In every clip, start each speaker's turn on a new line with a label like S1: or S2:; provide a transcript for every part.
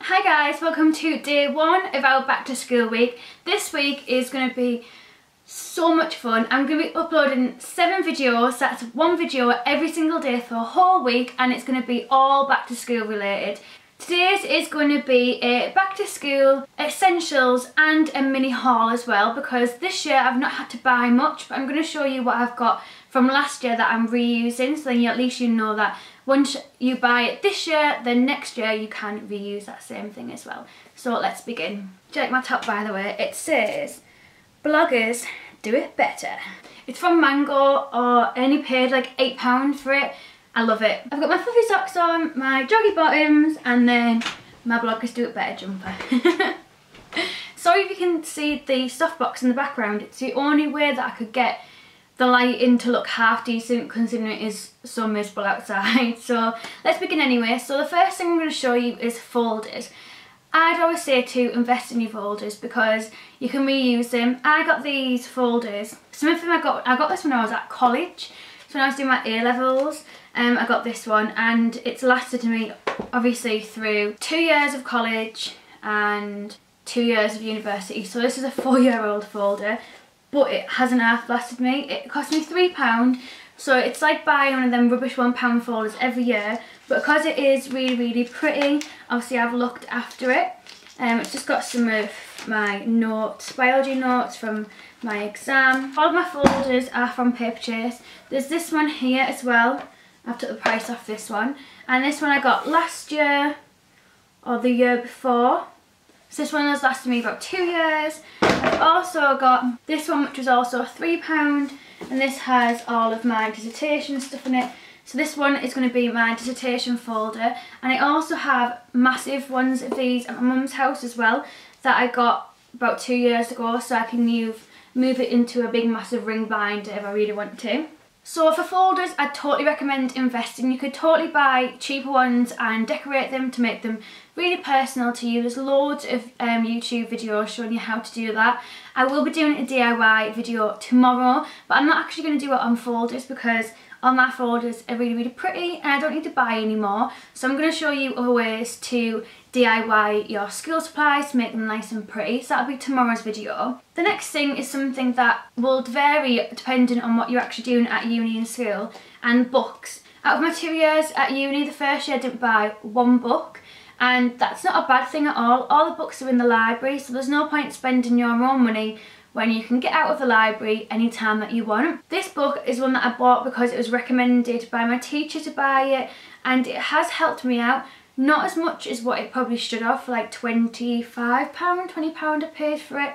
S1: Hi guys, welcome to day one of our back to school week. This week is going to be so much fun. I'm going to be uploading 7 videos, that's one video every single day for a whole week, and it's going to be all back to school related. Today's is going to be a back to school essentials and a mini haul as well, because this year I've not had to buy much, but I'm going to show you what I've got from last year that I'm reusing, so then at least you know that once you buy it this year, then next year you can reuse that same thing as well. So let's begin. Do you like my top, by the way? It says, bloggers do it better. It's from Mango, or I only paid like £8 for it. I love it. I've got my fluffy socks on, my joggy bottoms, and then my bloggers do it better jumper. Sorry if you can see the softbox in the background. It's the only way that I could get the lighting to look half decent considering it is so miserable outside. So let's begin anyway. So the first thing I'm going to show you is folders. I'd always say to invest in your folders because you can reuse them. I got these folders. Some of them I got this when I was at college. So when I was doing my A-levels, I got this one, and it's lasted me obviously through 2 years of college and 2 years of university. So this is a 4-year-old folder, but it hasn't half lasted me. It cost me £3, so it's like buying one of them rubbish £1 folders every year, but because it is really pretty, obviously I've looked after it. It's just got some of my notes, biology notes from my exam. All of my folders are from Paper Chase. There's this one here as well. I've took the price off this one, and this one I got last year or the year before. So this one has lasted me about 2 years. I've also got this one, which was also £3, and this has all of my dissertation stuff in it. So this one is going to be my dissertation folder, and I also have massive ones of these at my mum's house as well that I got about 2 years ago, so I can move it into a big massive ring binder if I really want to. So for folders, I'd totally recommend investing. You could totally buy cheaper ones and decorate them to make them really personal to you. There's loads of YouTube videos showing you how to do that. I will be doing a DIY video tomorrow, but I'm not actually going to do it on folders because all my folders are really pretty and I don't need to buy any more. So I'm going to show you other ways to DIY your school supplies to make them nice and pretty. So that'll be tomorrow's video. The next thing is something that will vary depending on what you're actually doing at uni and school, and books. Out of my 2 years at uni, the first year I didn't buy one book, and that's not a bad thing at all. All the books are in the library, so there's no point spending your own money when you can get out of the library anytime that you want. This book is one that I bought because it was recommended by my teacher to buy it, and it has helped me out. Not as much as what it probably should have, for like £25, £20 I paid for it.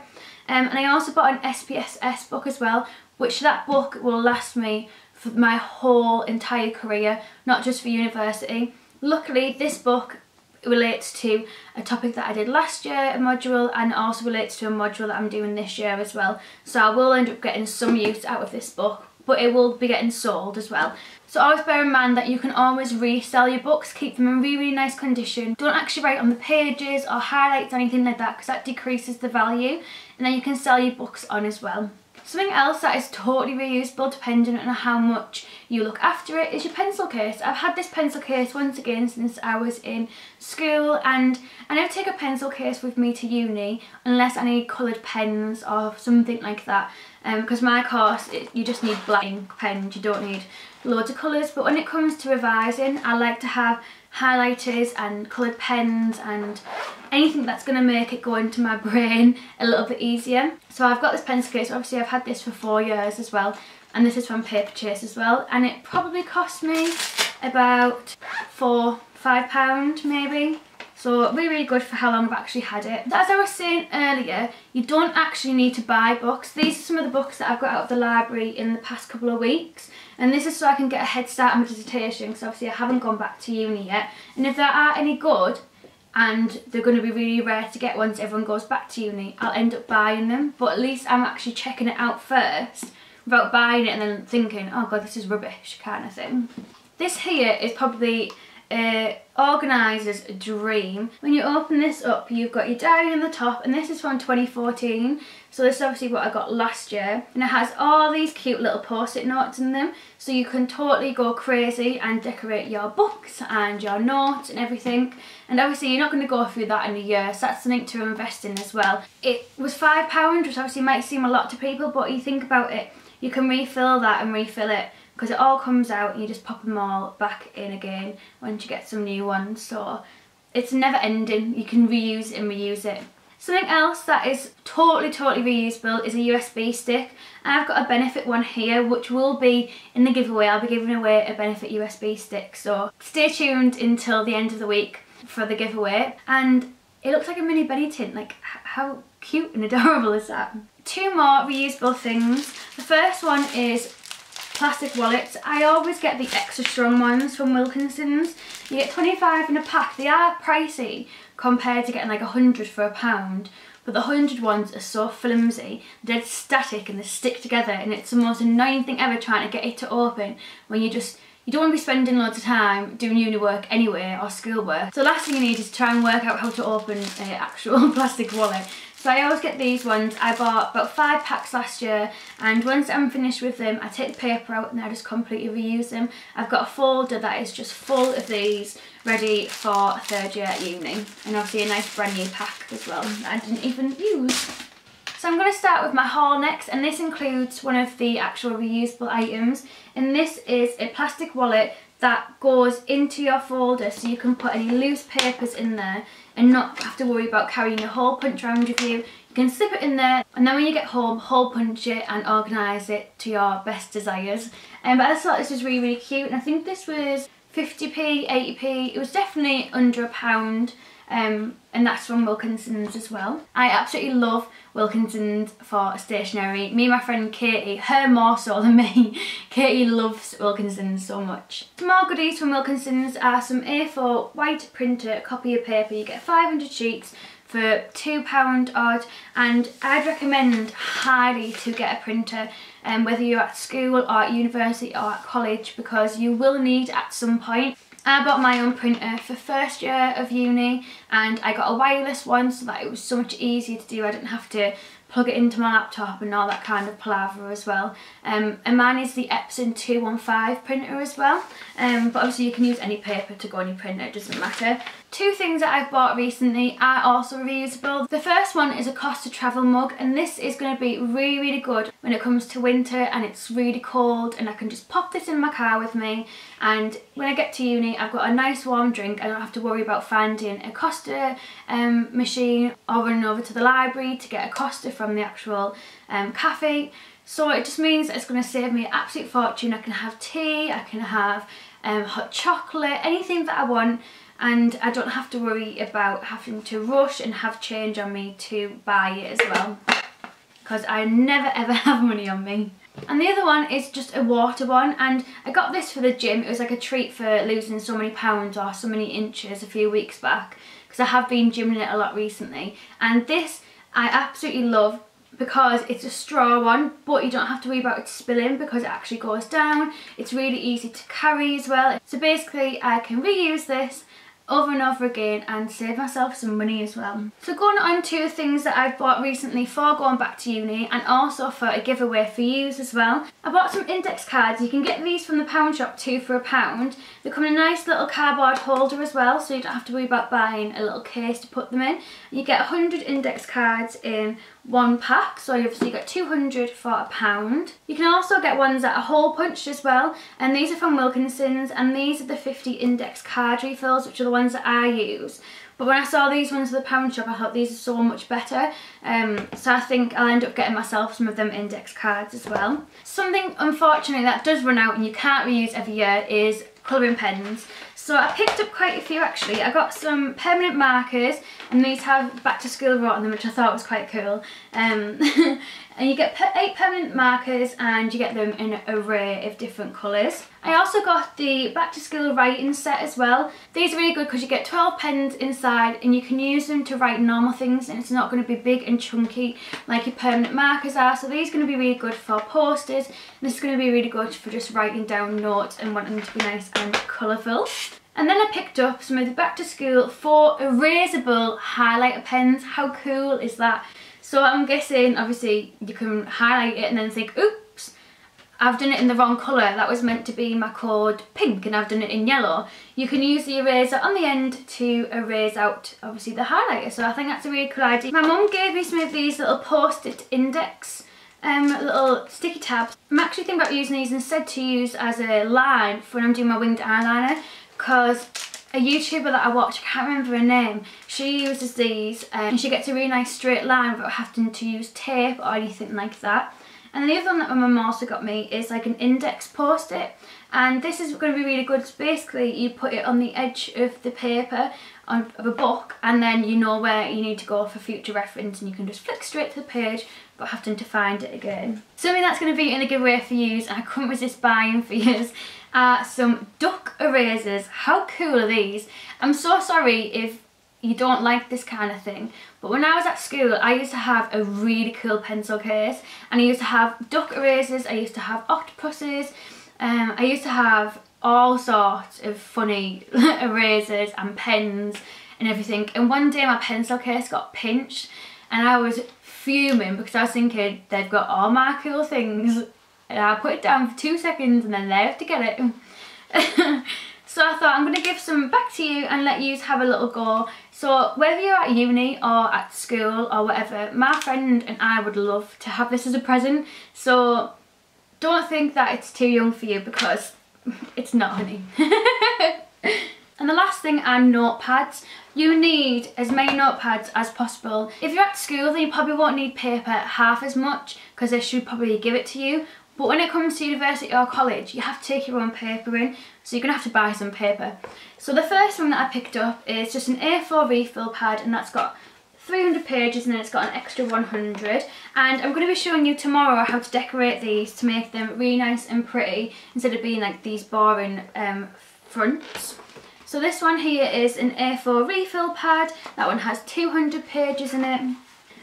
S1: And I also bought an SPSS book as well, which that book will last me for my whole entire career, not just for university. Luckily, this book relates to a topic that I did last year, a module, and also relates to a module that I'm doing this year as well. So I will end up getting some use out of this book, but it will be getting sold as well. So always bear in mind that you can always resell your books, keep them in really nice condition. Don't actually write on the pages or highlights or anything like that, because that decreases the value, and then you can sell your books on as well. Something else that is totally reusable depending on how much you look after it is your pencil case. I've had this pencil case once again since I was in school, and I never take a pencil case with me to uni unless I need coloured pens or something like that, because my course, you just need black ink pens, you don't need loads of colours. But when it comes to revising, I like to have highlighters and coloured pens and anything that's going to make it go into my brain a little bit easier. So I've got this pencil case. Obviously I've had this for 4 years as well, and this is from Paper Chase as well, and it probably cost me about £4–5 maybe. So really good for how long I've actually had it. As I was saying earlier, you don't actually need to buy books. These are some of the books that I've got out of the library in the past couple of weeks, and this is so I can get a head start on my dissertation, because obviously I haven't gone back to uni yet. And if there are any good, and they're going to be really rare to get once everyone goes back to uni, I'll end up buying them. But at least I'm actually checking it out first without buying it and then thinking, oh god, this is rubbish kind of thing. This here is probably a organiser's dream. When you open this up, you've got your diary on the top, and this is from 2014. So this is obviously what I got last year, and it has all these cute little post-it notes in them, so you can totally go crazy and decorate your books and your notes and everything. And obviously you're not going to go through that in a year, so that's something to invest in as well. It was £5, which obviously might seem a lot to people, but you think about it, you can refill that and refill it, because it all comes out and you just pop them all back in again once you get some new ones. So it's never ending, you can reuse it and reuse it. Something else that is totally reusable is a USB stick. I've got a benefit one here, which will be in the giveaway. I'll be giving away a benefit USB stick, so stay tuned until the end of the week for the giveaway. And it looks like a mini Benny tin. Like, how cute and adorable is that? Two more reusable things. The first one is plastic wallets. I always get the extra strong ones from Wilkinson's. You get 25 in a pack. They are pricey compared to getting like 100 for £1, but the 100 ones are so flimsy, they're dead static and they stick together, and it's the most annoying thing ever trying to get it to open when you don't want to be spending loads of time doing uni work anyway or school work. So the last thing you need is to try and work out how to open an actual plastic wallet. So I always get these ones. I bought about 5 packs last year, and once I'm finished with them, I take the paper out and I just completely reuse them. I've got a folder that is just full of these, ready for third year at uni. And obviously a nice brand new pack as well that I didn't even use. So I'm going to start with my haul next, and this includes one of the actual reusable items. And this is a plastic wallet that goes into your folder, so you can put any loose papers in there and not have to worry about carrying a hole punch around with you. You can slip it in there, and then when you get home, hole punch it and organise it to your best desires. But I just thought this was really cute, and I think this was 50p, 80p. It was definitely under £1. And that's from Wilkinson's as well. I absolutely love Wilkinson's for stationery. Me and my friend Katie, her more so than me, Katie loves Wilkinson's so much. Some more goodies from Wilkinson's are some A4 white printer copy of paper. You get 500 sheets for £2 odd, and I'd recommend highly to get a printer, whether you're at school or at university or at college, because you will need at some point. I bought my own printer for first year of uni, and I got a wireless one so that it was so much easier to do. I didn't have to plug it into my laptop and all that kind of palaver as well. And mine is the Epson 215 printer as well, but obviously you can use any paper to go on your printer, it doesn't matter. Two things that I've bought recently are also reusable. The first one is a Costa travel mug, and this is going to be really good when it comes to winter and it's really cold, and I can just pop this in my car with me, and when I get to uni I've got a nice warm drink. I don't have to worry about finding a Costa machine or running over to the library to get a Costa from the actual cafe. So it just means that it's going to save me an absolute fortune. I can have tea, I can have hot chocolate, anything that I want, and I don't have to worry about having to rush and have change on me to buy it as well, because I never ever have money on me. And the other one is just a water one, and I got this for the gym. It was like a treat for losing so many pounds or so many inches a few weeks back, because I have been gymming it a lot recently. And this I absolutely love because it's a straw one, but you don't have to worry about it spilling because it actually goes down. It's really easy to carry as well. So basically I can reuse this over and over again and save myself some money as well. So going on to things that I've bought recently for going back to uni, and also for a giveaway for you as well. I bought some index cards. You can get these from the pound shop, 2 for £1. They come in a nice little cardboard holder as well, so you don't have to worry about buying a little case to put them in. You get 100 index cards in one pack, so obviously you get 200 for £1. You can also get ones that are hole punched as well, and these are from Wilkinson's, and these are the 50 index card refills, which are the ones that I use. But when I saw these ones at the pound shop, I thought these are so much better, so I think I'll end up getting myself some of them index cards as well. Something unfortunately that does run out and you can't reuse every year is colouring pens. So I picked up quite a few actually. I got some permanent markers, and these have Back to School wrote on them, which I thought was quite cool. And you get 8 permanent markers, and you get them in an array of different colours. I also got the Back to School writing set as well. These are really good because you get 12 pens inside, and you can use them to write normal things, and it's not going to be big and chunky like your permanent markers are. So these are going to be really good for posters, and this is going to be really good for just writing down notes and wanting them to be nice and colourful. And then I picked up some of the Back to School 4 erasable highlighter pens. How cool is that? So I'm guessing obviously you can highlight it and then think, oops, I've done it in the wrong colour. That was meant to be my code pink and I've done it in yellow. You can use the eraser on the end to erase out obviously the highlighter. So I think that's a really cool idea. My mum gave me some of these little post-it index little sticky tabs. I'm actually thinking about using these instead to use as a line for when I'm doing my winged eyeliner, because a YouTuber that I watch, I can't remember her name, she uses these and she gets a really nice straight line without having to use tape or anything like that. And the other one that my mum also got me is like an index post-it, and this is going to be really good. So basically you put it on the edge of the paper of a book, and then you know where you need to go for future reference, and you can just flick straight to the page without having to find it again. Something that's going to be in a giveaway for you, and I couldn't resist buying for you, are some duck erasers. How cool are these? I'm so sorry if you don't like this kind of thing, but when I was at school I used to have a really cool pencil case, and I used to have duck erasers, I used to have octopuses, I used to have all sorts of funny erasers and pens and everything. And one day my pencil case got pinched and I was fuming because I was thinking they've got all my cool things, and I put it down for 2 seconds and then they have to get it. So I thought I'm going to give some back to you and let you have a little go. So whether you're at uni or at school or whatever, my friend and I would love to have this as a present. So don't think that it's too young for you, because it's not, honey. And the last thing are notepads. You need as many notepads as possible. If you're at school then you probably won't need paper half as much, because they should probably give it to you. But when it comes to university or college, you have to take your own paper in, so you're going to have to buy some paper. So the first one that I picked up is just an A4 refill pad, and that's got 300 pages and then it's got an extra 100. And I'm going to be showing you tomorrow how to decorate these to make them really nice and pretty, instead of being like these boring fronts. So this one here is an A4 refill pad. That one has 200 pages in it.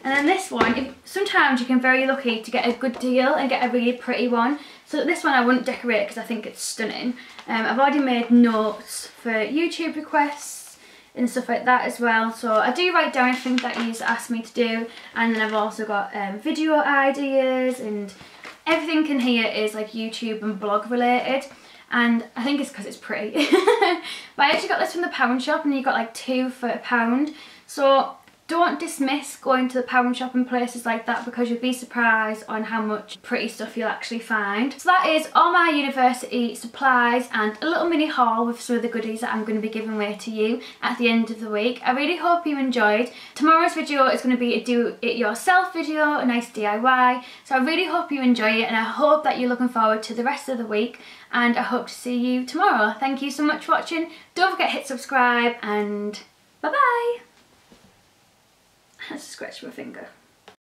S1: And then this one, sometimes you can be very lucky to get a good deal and get a really pretty one. So this one I wouldn't decorate because I think it's stunning. I've already made notes for YouTube requests and stuff like that as well. So I do write down everything that you asked me to do. And then I've also got video ideas, and everything in here is like YouTube and blog related. And I think it's because it's pretty. But I actually got this from the pound shop, and you got like 2 for £1. So don't dismiss going to the pound shop and places like that, because you'll be surprised on how much pretty stuff you'll actually find. So that is all my university supplies and a little mini haul with some of the goodies that I'm going to be giving away to you at the end of the week. I really hope you enjoyed. Tomorrow's video is going to be a do-it-yourself video, a nice DIY. So I really hope you enjoy it, and I hope that you're looking forward to the rest of the week. And I hope to see you tomorrow. Thank you so much for watching. Don't forget to hit subscribe, and bye-bye. Let's scratch my finger.